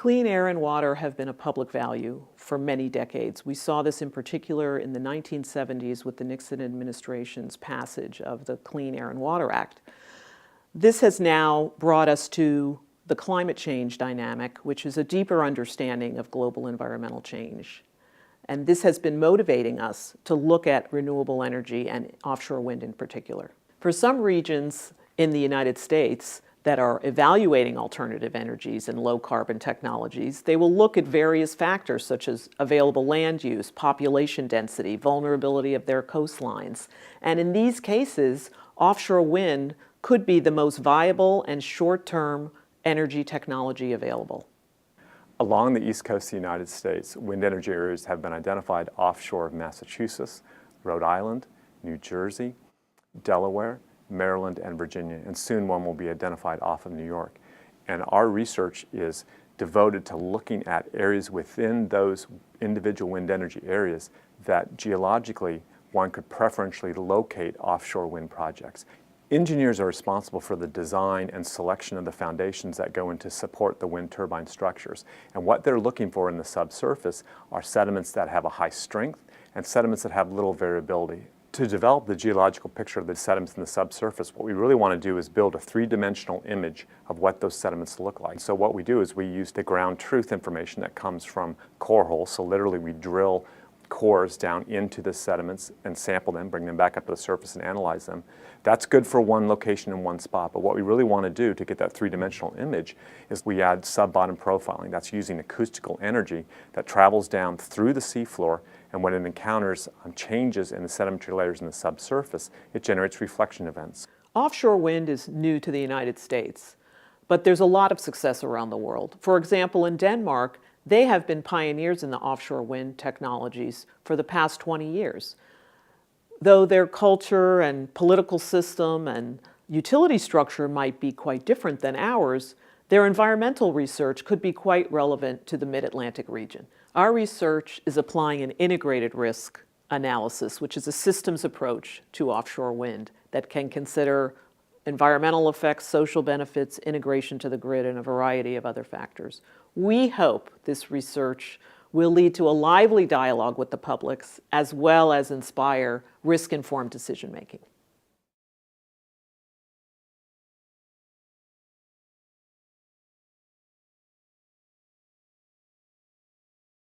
Clean air and water have been a public value for many decades. We saw this in particular in the 1970s with the Nixon administration's passage of the Clean Air and Water Act. This has now brought us to the climate change dynamic, which is a deeper understanding of global environmental change. And this has been motivating us to look at renewable energy and offshore wind in particular. For some regions in the United States that are evaluating alternative energies and low carbon technologies, they will look at various factors such as available land use, population density, vulnerability of their coastlines. And in these cases, offshore wind could be the most viable and short-term energy technology available. Along the east coast of the United States, wind energy areas have been identified offshore of Massachusetts, Rhode Island, New Jersey, Delaware, Maryland, and Virginia, and soon one will be identified off of New York. And our research is devoted to looking at areas within those individual wind energy areas that geologically one could preferentially locate offshore wind projects. Engineers are responsible for the design and selection of the foundations that go in to support the wind turbine structures. And what they're looking for in the subsurface are sediments that have a high strength and sediments that have little variability. To develop the geological picture of the sediments in the subsurface, what we really want to do is build a three-dimensional image of what those sediments look like. So what we do is we use the ground truth information that comes from core holes. So literally we drill cores down into the sediments and sample them, bring them back up to the surface and analyze them. That's good for one location in one spot, but what we really want to do to get that three-dimensional image is we add sub-bottom profiling. That's using acoustical energy that travels down through the seafloor, and when it encounters changes in the sedimentary layers in the subsurface, it generates reflection events. Offshore wind is new to the United States, but there's a lot of success around the world. For example, in Denmark, they have been pioneers in the offshore wind technologies for the past 20 years. Though their culture and political system and utility structure might be quite different than ours, their environmental research could be quite relevant to the Mid-Atlantic region. Our research is applying an integrated risk analysis, which is a systems approach to offshore wind that can consider environmental effects, social benefits, integration to the grid, and a variety of other factors. We hope this research will lead to a lively dialogue with the publics, as well as inspire risk-informed decision-making.